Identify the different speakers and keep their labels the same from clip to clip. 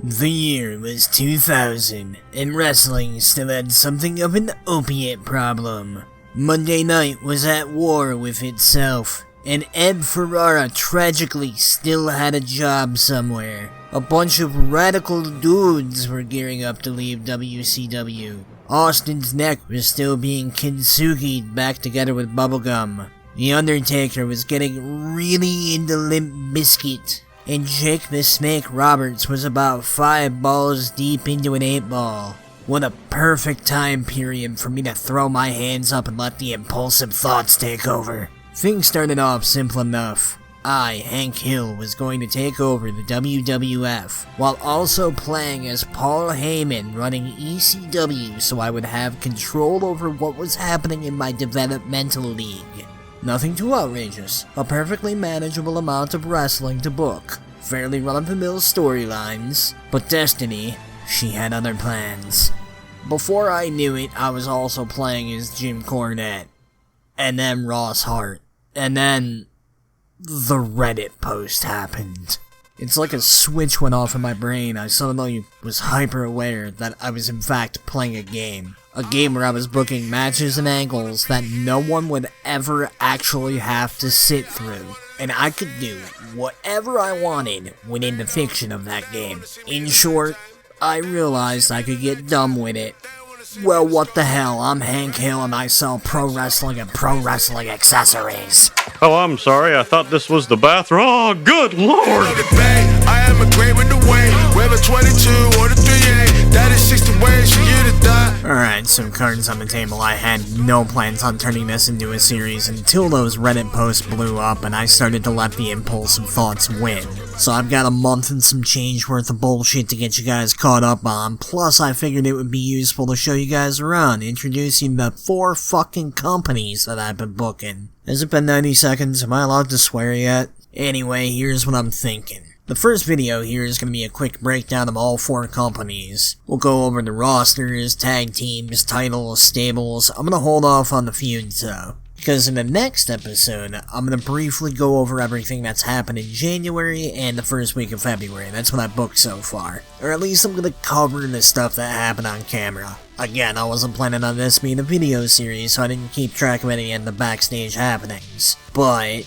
Speaker 1: The year was 2000, and wrestling still had something of an opiate problem. Monday Night was at war with itself, and Ed Ferrara tragically still had a job somewhere. A bunch of radical dudes were gearing up to leave WCW. Austin's neck was still being kintsugi'd back together with bubblegum. The Undertaker was getting really into Limp Bizkit. And Jake the Snake Roberts was about 5 balls deep into an 8 ball. What a perfect time period for me to throw my hands up and let the impulsive thoughts take over. Things started off simple enough. I, Hank Hill, was going to take over the WWF, while also playing as Paul Heyman running ECW so I would have control over what was happening in my developmental league. Nothing too outrageous, a perfectly manageable amount of wrestling to book, fairly run-of-the-mill storylines, but Destiny, she had other plans. Before I knew it, I was also playing as Jim Cornette, and then Ross Hart, and then the Reddit post happened. It's like a switch went off in my brain. I suddenly was hyper aware that I was in fact playing a game. A game where I was booking matches and angles that no one would ever actually have to sit through. And I could do whatever I wanted within the fiction of that game. In short, I realized I could get dumb with it. Well, what the hell, I'm Hank Hill and I sell pro wrestling and pro wrestling accessories.
Speaker 2: Oh, I'm sorry, I thought this was the bathroom. Oh, good lord!
Speaker 3: I am a great with the way. Whether 22 or the 38, that is 60 ways for you to die.
Speaker 1: Alright, so cards on the table. I had no plans on turning this into a series until those Reddit posts blew up and I started to let the impulsive thoughts win. So I've got a month and some change worth of bullshit to get you guys caught up on, plus I figured it would be useful to show you guys around, introducing the 4 fucking companies that I've been booking. Has it been 90 seconds? Am I allowed to swear yet? Anyway, here's what I'm thinking. The first video here is going to be a quick breakdown of all 4 companies. We'll go over the rosters, tag teams, titles, stables. I'm going to hold off on the feuds though, because in the next episode, I'm going to briefly go over everything that's happened in January and the first week of February. That's what I booked so far. Or at least I'm going to cover the stuff that happened on camera. Again, I wasn't planning on this being a video series, so I didn't keep track of any of the backstage happenings. But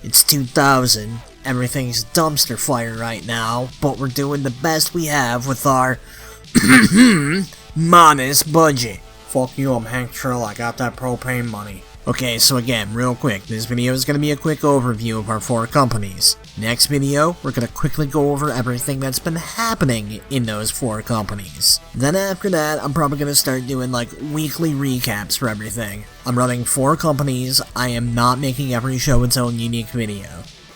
Speaker 1: it's 2000, everything's dumpster fire right now, but we're doing the best we have with our modest budget. Fuck you, I'm Hank Trill, I got that propane money. Okay, so again, real quick, this video is going to be a quick overview of our 4 companies. Next video, we're going to quickly go over everything that's been happening in those 4 companies. Then after that, I'm probably going to start doing like weekly recaps for everything. I'm running 4 companies, I am not making every show its own unique video.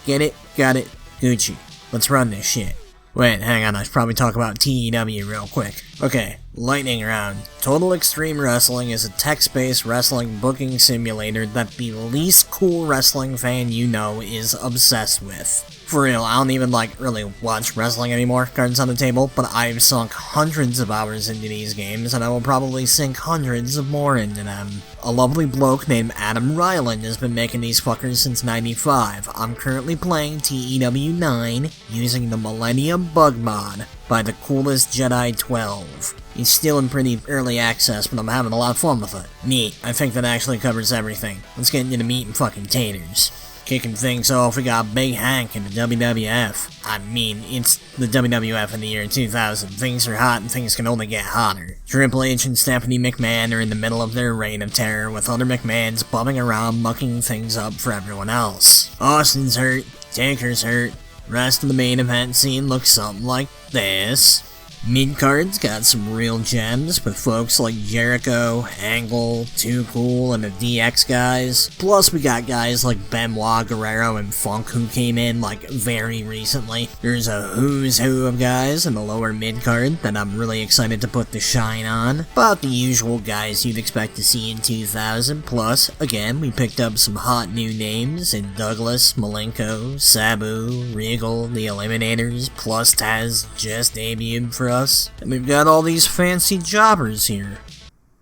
Speaker 1: Get it? Got it? Gucci. Let's run this shit. Wait, hang on, I should probably talk about TEW real quick. Okay, lightning round. Total Extreme Wrestling is a text-based wrestling booking simulator that the least cool wrestling fan you know is obsessed with. For real, I don't even really watch wrestling anymore, cards on the table, but I've sunk hundreds of hours into these games, and I will probably sink hundreds of more into them. A lovely bloke named Adam Ryland has been making these fuckers since '95. I'm currently playing TEW 9 using the Millennium bug mod by the coolest Jedi 12. It's still in pretty early access, but I'm having a lot of fun with it. Neat, I think that actually covers everything. Let's get into the meat and fucking taters. Kicking things off, we got Big Hank in the WWF. I mean, it's the WWF in the year 2000. Things are hot and things can only get hotter. Triple H and Stephanie McMahon are in the middle of their reign of terror, with other McMahons bumming around mucking things up for everyone else. Austin's hurt, Taker's hurt. Rest of the main event scene looks something like this. Mid-card's got some real gems, with folks like Jericho, Angle, Too Cool, and the DX guys. Plus we got guys like Benoit, Guerrero, and Funk who came in very recently. There's a who's who of guys in the lower mid-card that I'm really excited to put the shine on. About the usual guys you'd expect to see in 2000, plus, again, we picked up some hot new names in Douglas, Malenko, Sabu, Regal, the Eliminators, plus Taz just debuted for us. And we've got all these fancy jobbers here.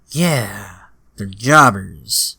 Speaker 1: Yeah, they're jobbers.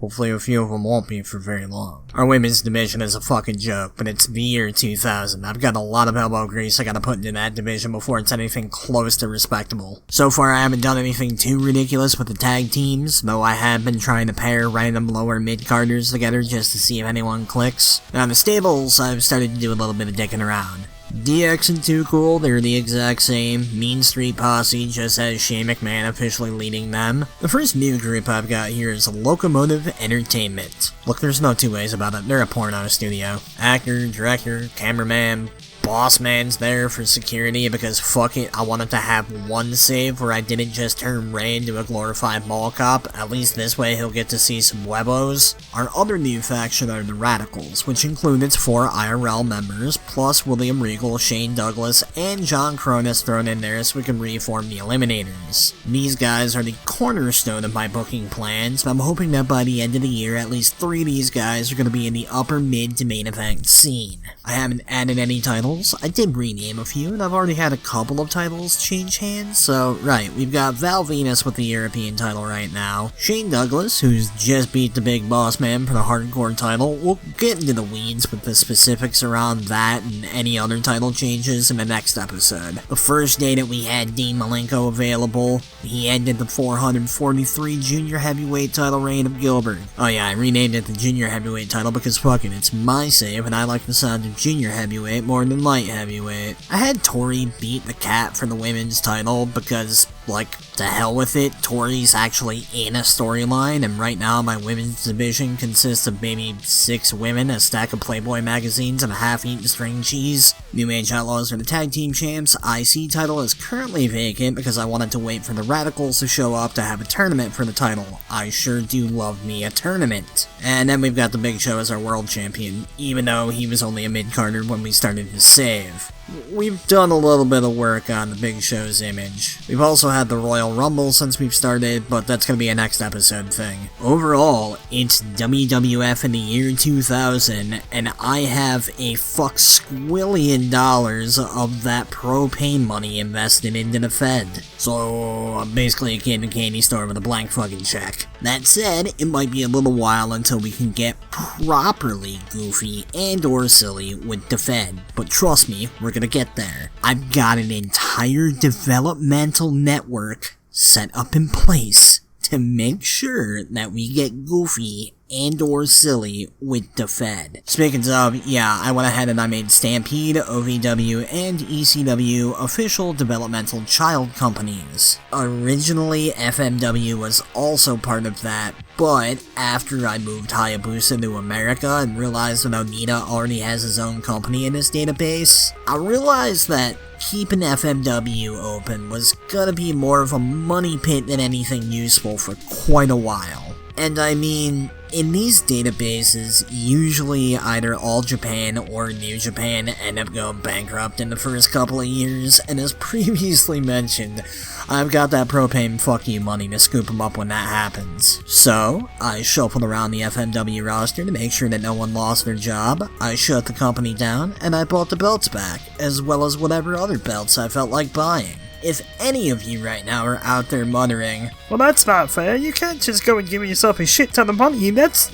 Speaker 1: Hopefully a few of them won't be for very long. Our women's division is a fucking joke, but it's the year 2000. I've got a lot of elbow grease I gotta put into that division before it's anything close to respectable. So far I haven't done anything too ridiculous with the tag teams, though I have been trying to pair random lower mid-carders together just to see if anyone clicks. Now in the stables, I've started to do a little bit of dicking around. DX and Too Cool, they're the exact same. Mean Street Posse just has Shane McMahon officially leading them. The first new group I've got here is Locomotive Entertainment. Look, there's no two ways about it, they're a porno studio. Actor, director, cameraman, boss man's there for security because fuck it, I wanted to have one save where I didn't just turn Ray into a glorified mall cop. At least this way he'll get to see some huevos. Our other new faction are the Radicals, which include its 4 IRL members, plus William Regal, Shane Douglas, and John Cronus thrown in there so we can reform the Eliminators. These guys are the cornerstone of my booking plans, but I'm hoping that by the end of the year at least 3 of these guys are going to be in the upper mid to main event scene. I haven't added any titles. I did rename a few, and I've already had a couple of titles change hands, so right, we've got Val Venus with the European title right now, Shane Douglas, who's just beat the big boss man for the hardcore title. We'll get into the weeds with the specifics around that and any other title changes in the next episode. The first day that we had Dean Malenko available, he ended the 443 junior heavyweight title reign of Gilbert. Oh yeah, I renamed it the junior heavyweight title because fuck it, it's my save and I like the sound of junior heavyweight more than light heavyweight. I had Tori beat the Cat for the women's title because, like, to hell with it, Tori's actually in a storyline, and right now my women's division consists of maybe 6 women, a stack of Playboy magazines, and a half-eaten string cheese. New Age Outlaws are the tag team champs. IC title is currently vacant because I wanted to wait for the Radicals to show up to have a tournament for the title. I sure do love me a tournament. And then we've got the Big Show as our world champion, even though he was only a mid-carder when we started his save. We've done a little bit of work on the Big Show's image. We've also had the Royal Rumble since we've started, but that's gonna be a next episode thing. Overall, it's WWF in the year 2000, and I have a fuck squillion dollars of that propane money invested into the Fed. So, I'm basically a kid in a candy store with a blank fucking check. That said, it might be a little while until we can get properly goofy and or silly with the Fed, but trust me, we're gonna get there. I've got an entire developmental network set up in place to make sure that we get goofy and or silly with the Fed. Speaking of, yeah, I went ahead and I made Stampede, OVW, and ECW official developmental child companies. Originally, FMW was also part of that, but after I moved Hayabusa to America and realized that Onita already has his own company in his database, I realized that keeping FMW open was gonna be more of a money pit than anything useful for quite a while. And I mean, in these databases, usually either All Japan or New Japan end up going bankrupt in the first couple of years, and as previously mentioned, I've got that propane fuck you money to scoop them up when that happens. So, I shuffled around the FMW roster to make sure that no one lost their job, I shut the company down, and I bought the belts back, as well as whatever other belts I felt like buying. If any of you right now are out there muttering,
Speaker 4: "Well, that's not fair, you can't just go and give yourself a shit ton of money, that's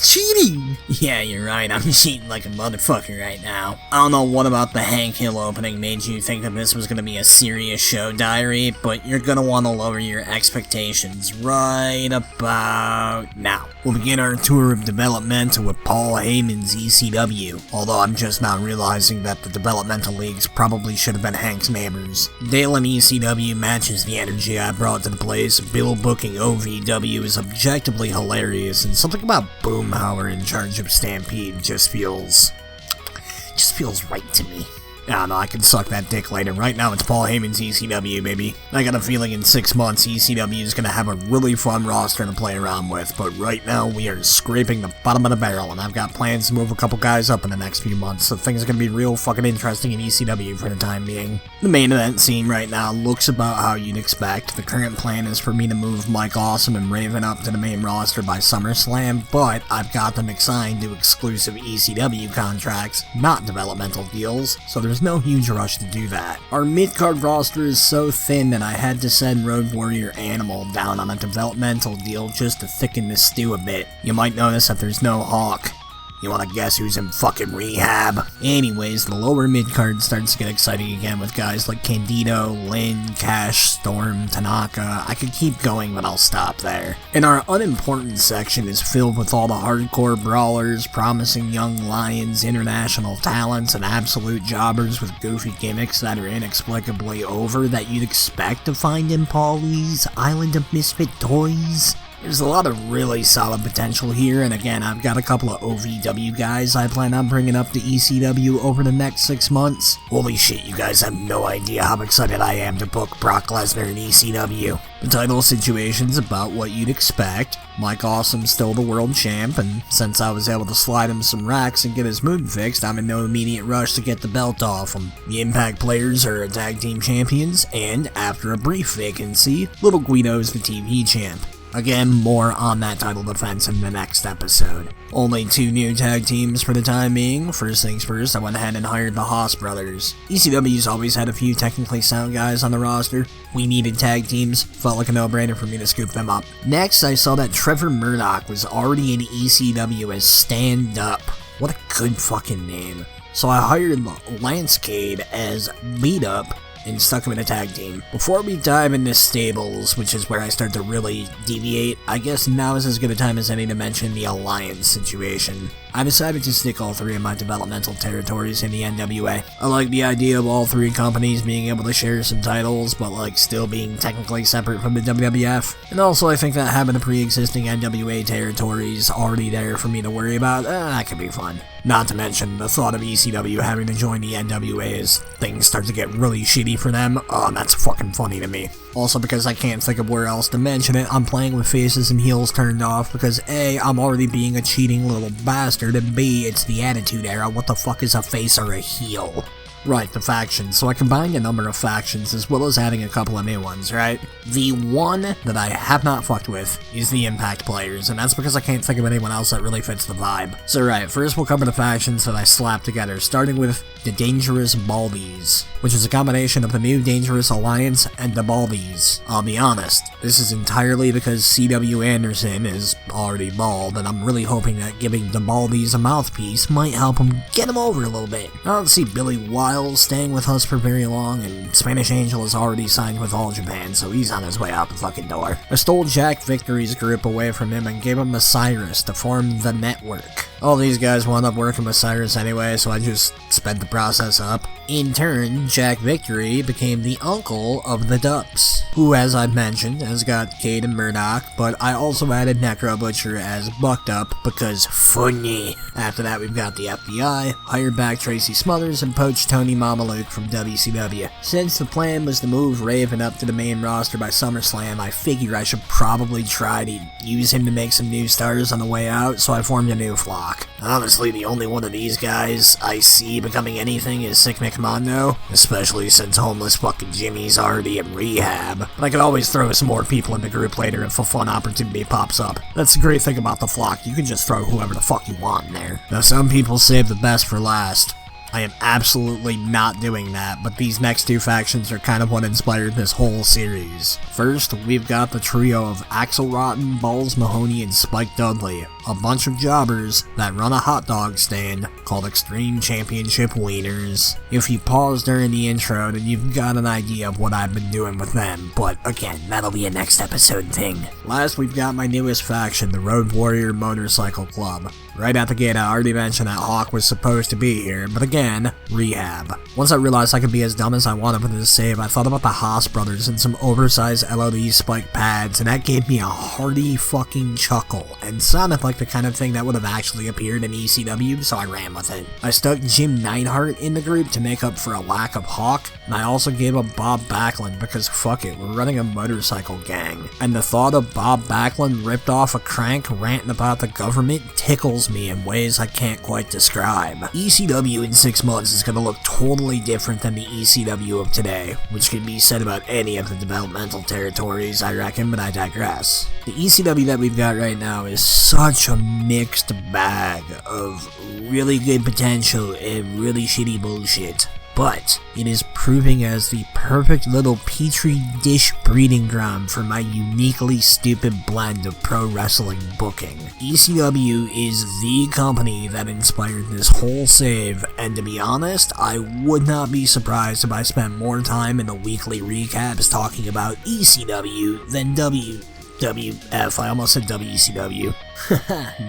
Speaker 4: cheating!"
Speaker 1: Yeah, you're right, I'm cheating like a motherfucker right now. I don't know what about the Hank Hill opening made you think that this was gonna be a serious show diary, but you're gonna want to lower your expectations right about now. We'll begin our tour of developmental with Paul Heyman's ECW, although I'm just now realizing that the developmental leagues probably should have been Hank's neighbors. Dale and ECW matches the energy I brought to the place. Bill booking OVW is objectively hilarious, and something about Boomhauer in charge of Stampede just feels right to me. I don't know, I can suck that dick later. Right now it's Paul Heyman's ECW, baby. I got a feeling in 6 months ECW is gonna have a really fun roster to play around with, but right now we are scraping the bottom of the barrel, and I've got plans to move a couple guys up in the next few months, so things are gonna be real fucking interesting in ECW for the time being. The main event scene right now looks about how you'd expect. The current plan is for me to move Mike Awesome and Raven up to the main roster by SummerSlam, but I've got them assigned to exclusive ECW contracts, not developmental deals, so there's was no huge rush to do that. Our mid-card roster is so thin that I had to send Road Warrior Animal down on a developmental deal just to thicken the stew a bit. You might notice that there's no Hawk. You wanna guess who's in fucking rehab? Anyways, the lower mid-card starts to get exciting again with guys like Candido, Lin, Cash, Storm, Tanaka. I could keep going, but I'll stop there. And our unimportant section is filled with all the hardcore brawlers, promising young lions, international talents, and absolute jobbers with goofy gimmicks that are inexplicably over that you'd expect to find in Pauli's Island of Misfit Toys. There's a lot of really solid potential here, and again, I've got a couple of OVW guys I plan on bringing up to ECW over the next 6 months. Holy shit, you guys have no idea how excited I am to book Brock Lesnar in ECW. The title situation's about what you'd expect. Mike Awesome's still the world champ, and since I was able to slide him some racks and get his mood fixed, I'm in no immediate rush to get the belt off him. The Impact players are tag team champions, and after a brief vacancy, Little Guido's the TV champ. Again, more on that title defense in the next episode. Only 2 new tag teams for the time being. First things first, I went ahead and hired the Haas brothers. ECW's always had a few technically sound guys on the roster. We needed tag teams, felt like a no-brainer for me to scoop them up. Next, I saw that Trevor Murdoch was already in ECW as Stand Up. What a good fucking name. So I hired Lance Cade as Beat Up and stuck him in a tag team. Before we dive into stables, which is where I start to really deviate, I guess now is as good a time as any to mention the alliance situation. I decided to stick all 3 of my developmental territories in the NWA. I like the idea of all 3 companies being able to share some titles, but like still being technically separate from the WWF. And also I think that having the pre-existing NWA territories already there for me to worry about, that could be fun. Not to mention the thought of ECW having to join the NWA as things start to get really shitty for them. That's fucking funny to me. Also, because I can't think of where else to mention it, I'm playing with faces and heels turned off because A, I'm already being a cheating little bastard, and B, it's the Attitude Era. What the fuck is a face or a heel? Right, the factions. So I combined a number of factions as well as adding a couple of new ones, right? The one that I have not fucked with is the Impact players, and that's because I can't think of anyone else that really fits the vibe. So right, first we'll cover the factions that I slapped together, starting with the Dangerous Baldies, which is a combination of the new Dangerous Alliance and the Baldies. I'll be honest, this is entirely because C.W. Anderson is already bald, and I'm really hoping that giving the Baldies a mouthpiece might help him get him over a little bit. I don't see Billy Wiles staying with us for very long, and Spanish Angel is already signed with All Japan, so he's on his way out the fucking door. I stole Jack Victory's group away from him and gave him to Cyrus to form the Network. All these guys wound up working with Cyrus anyway, so I just sped the process up. In turn, Jack Victory became the uncle of the Dups, who, as I've mentioned, has got Cade and Murdoch, but I also added Necro Butcher as Bucked Up because funny. After that, we've got the FBI, hired back Tracy Smothers, and poached Tony Mamaluke from WCW. Since the plan was to move Raven up to the main roster by SummerSlam, I figure I should probably try to use him to make some new stars on the way out, so I formed a new flock. Honestly, the only one of these guys I see becoming anything is Sick McMondo, especially since homeless fucking Jimmy's already in rehab. But I could always throw some more people in the group later if a fun opportunity pops up. That's the great thing about the flock, you can just throw whoever the fuck you want in there. Now some people save the best for last. I am absolutely not doing that, but these next 2 factions are kind of what inspired this whole series. First, we've got the trio of Axel Rotten, Balls Mahoney, and Spike Dudley, a bunch of jobbers that run a hot dog stand called Extreme Championship Wieners. If you pause during the intro, then you've got an idea of what I've been doing with them, but again, that'll be a next episode thing. Last, we've got my newest faction, the Road Warrior Motorcycle Club. Right out the gate, I already mentioned that Hawk was supposed to be here, but again, rehab. Once I realized I could be as dumb as I wanted with this save, I thought about the Haas brothers and some oversized LOD spike pads, and that gave me a hearty fucking chuckle, and sounded like the kind of thing that would have actually appeared in ECW, so I ran with it. I stuck Jim Neidhart in the group to make up for a lack of Hawk, and I also gave up Bob Backlund because fuck it, we're running a motorcycle gang. And the thought of Bob Backlund ripped off a crank ranting about the government tickles me in ways I can't quite describe. ECW in 6 months is gonna look totally different than the ECW of today, which can be said about any of the developmental territories, I reckon, but I digress. The ECW that we've got right now is such a mixed bag of really good potential and really shitty bullshit. but it is proving as the perfect little petri dish breeding ground for my uniquely stupid blend of pro wrestling booking. ECW is the company that inspired this whole save, and to be honest, I would not be surprised if I spent more time in the weekly recaps talking about ECW than WWF. I almost said WCW.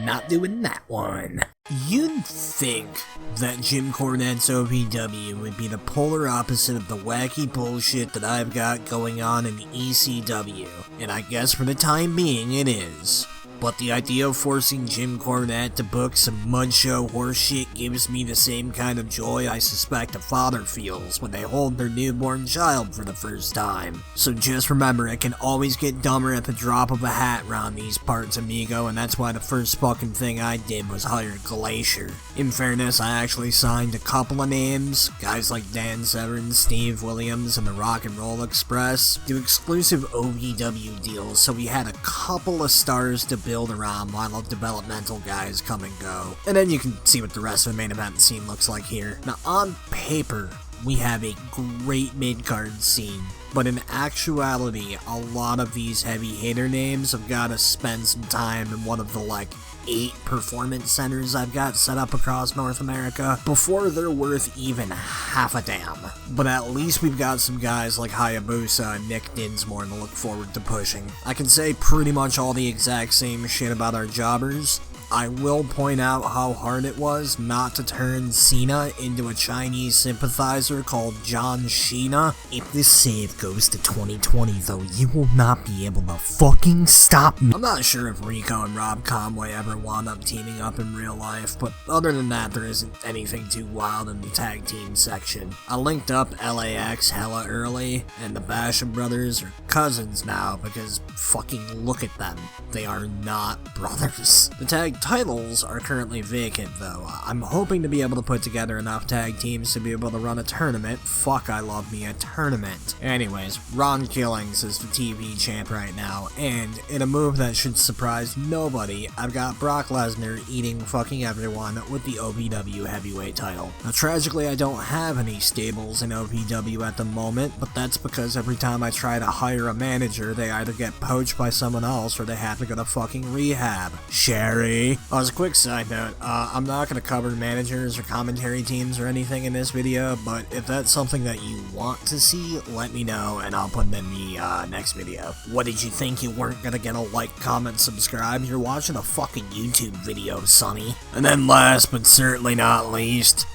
Speaker 1: Not doing that one. You'd think that Jim Cornette's OVW would be the polar opposite of the wacky bullshit that I've got going on in ECW, and I guess for the time being it is. But the idea of forcing Jim Cornette to book some mud show horseshit gives me the same kind of joy I suspect a father feels when they hold their newborn child for the first time. So just remember, it can always get dumber at the drop of a hat around these parts, amigo, and that's why the first fucking thing I did was hire Glacier. In fairness, I actually signed a couple of names, guys like Dan Severn, Steve Williams, and the Rock and Roll Express, do exclusive OVW deals, so we had a couple of stars to build around while the developmental guys come and go. And then you can see what the rest of the main event scene looks like here. Now on paper, we have a great mid-card scene, but in actuality, a lot of these heavy hitter names have got to spend some time in one of the 8 performance centers I've got set up across North America before they're worth even half a damn. But at least we've got some guys like Hayabusa and Nick Dinsmore to look forward to pushing. I can say pretty much all the exact same shit about our jobbers. I will point out how hard it was not to turn Cena into a Chinese sympathizer called John Cena. If this save goes to 2020 though, you will not be able to fucking stop me. I'm not sure if Rico and Rob Conway ever wound up teaming up in real life, but other than that there isn't anything too wild in the tag team section. I linked up LAX hella early, and the Basham brothers are cousins now because fucking look at them. They are not brothers. The tag titles are currently vacant though. I'm hoping to be able to put together enough tag teams to be able to run a tournament. Fuck, I love me a tournament. Anyways, Ron Killings is the TV champ right now, and in a move that should surprise nobody, I've got Brock Lesnar eating fucking everyone with the OVW heavyweight title. Now tragically I don't have any stables in OVW at the moment, but that's because every time I try to hire a manager, they either get poached by someone else or they have to go to fucking rehab. Sherry. As a quick side note, I'm not going to cover managers or commentary teams or anything in this video, but if that's something that you want to see, let me know and I'll put it in the next video. What did you think? You weren't going to get a like, comment, subscribe? You're watching a fucking YouTube video, sonny. And then last but certainly not least,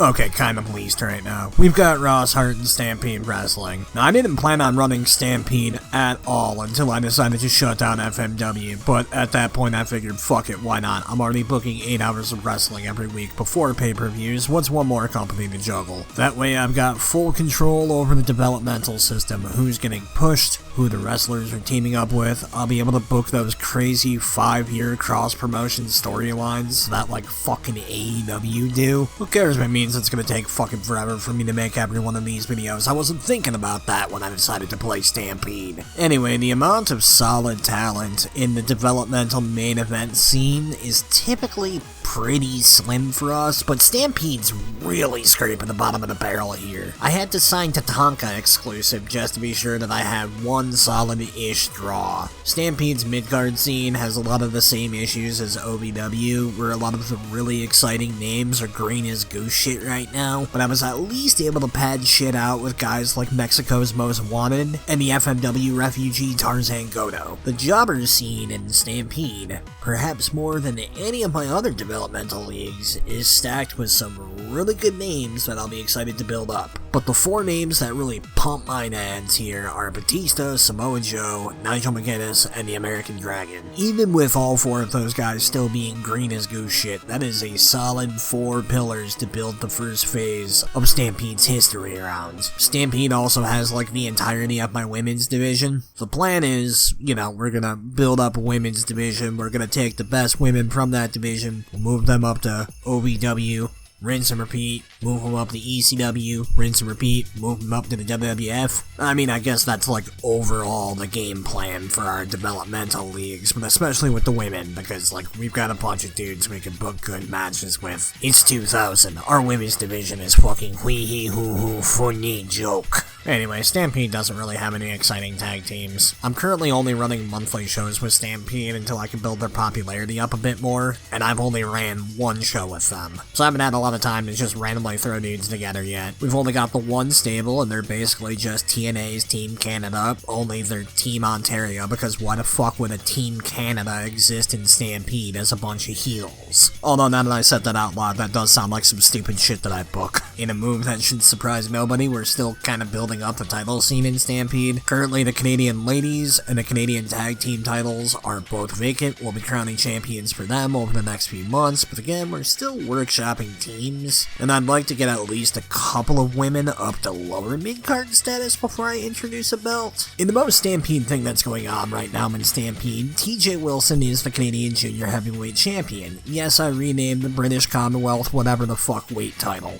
Speaker 1: okay, kind of least right now, we've got Ross Hart and Stampede Wrestling. Now, I didn't plan on running Stampede at all until I decided to shut down FMW, but at that point I figured, fuck it, why not? I'm already booking 8 hours of wrestling every week before pay-per-views. What's one more company to juggle? That way I've got full control over the developmental system, who's getting pushed, who the wrestlers are teaming up with. I'll be able to book those crazy 5-year cross-promotion storylines that fucking AEW do. Who cares if it means it's gonna take fucking forever for me to make every one of these videos? I wasn't thinking about that when I decided to play Stampede. Anyway, the amount of solid talent in the developmental main event scene is typically pretty slim for us, but Stampede's really scraping the bottom of the barrel here. I had to sign Tatanka exclusive just to be sure that I had one solid-ish draw. Stampede's mid-card scene has a lot of the same issues as OVW, where a lot of the really exciting names are green as goose shit right now, but I was at least able to pad shit out with guys like Mexico's Most Wanted and the FMW refugee Tarzan Goto. The jobber scene in Stampede, perhaps more than any of my other developmental leagues, is stacked with some really good names that I'll be excited to build up. But the 4 names that really pump my nads here are Batista, Samoa Joe, Nigel McGuinness, and the American Dragon. Even with all 4 of those guys still being green as goose shit, that is a solid 4 pillars to build the first phase of Stampede's history around. Stampede also has the entirety of my women's division. The plan is, we're gonna build up a women's division, we're gonna take the best women from that division, we'll move them up to OVW, rinse and repeat, move them up to ECW, rinse and repeat, move them up to the WWF. I mean, I guess that's like overall the game plan for our developmental leagues, but especially with the women, because like we've got a bunch of dudes we can book good matches with. It's 2000. Our women's division is fucking wee hee hoo hoo funny joke. Anyway, Stampede doesn't really have any exciting tag teams. I'm currently only running monthly shows with Stampede until I can build their popularity up a bit more, and I've only ran one show with them, so I haven't had a lot of time to just randomly throw dudes together yet. We've only got the one stable, and they're basically just TNA's Team Canada, only they're Team Ontario, because why the fuck would a Team Canada exist in Stampede as a bunch of heels? Although now that I said that out loud, that does sound like some stupid shit that I book. In a move that should surprise nobody, we're still kind of building up the title scene in Stampede. Currently, the Canadian ladies and the Canadian tag team titles are both vacant. We'll be crowning champions for them over the next few months, but again, we're still workshopping teams, and I'd like to get at least a couple of women up to lower mid-card status before I introduce a belt. In the most Stampede thing that's going on right now in Stampede, TJ Wilson is the Canadian Junior Heavyweight Champion. Yes, I renamed the British Commonwealth whatever the fuck weight title.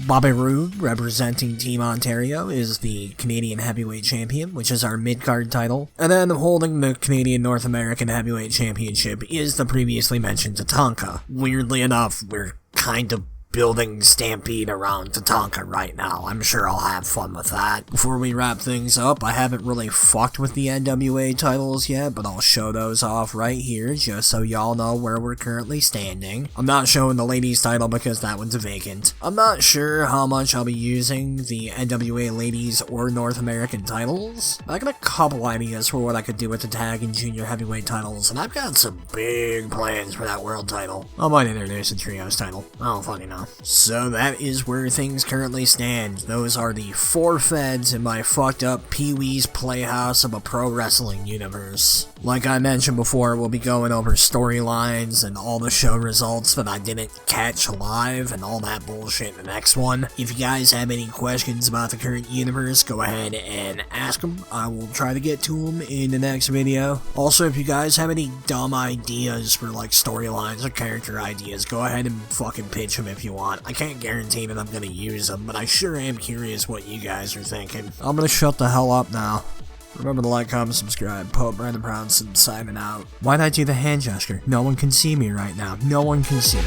Speaker 1: Bobby Roode, representing Team Ontario, is the Canadian Heavyweight Champion, which is our mid-card title. And then holding the Canadian North American Heavyweight Championship is the previously mentioned Tatanka. Weirdly enough, we're kind of building Stampede around Tatanka right now. I'm sure I'll have fun with that. Before we wrap things up, I haven't really fucked with the NWA titles yet, but I'll show those off right here just so y'all know where we're currently standing. I'm not showing the ladies title because that one's vacant. I'm not sure how much I'll be using the NWA ladies or North American titles. I got a couple ideas for what I could do with the tag and junior heavyweight titles, and I've got some big plans for that world title. I might introduce a trios title. I don't fucking know. So that is where things currently stand. Those are the 4 feds in my fucked up Pee-wee's Playhouse of a pro wrestling universe. Like I mentioned before, we'll be going over storylines and all the show results that I didn't catch live and all that bullshit in the next one. If you guys have any questions about the current universe, go ahead and ask them. I will try to get to them in the next video. Also, if you guys have any dumb ideas for like storylines or character ideas, go ahead and fucking pitch them if you want. I can't guarantee that I'm gonna use them, but I sure am curious what you guys are thinking. I'm gonna shut the hell up now. Remember to like, comment, subscribe. Pope Brandon Brownson signing out. Why'd I do the hand gesture? No one can see me right now. No one can see me.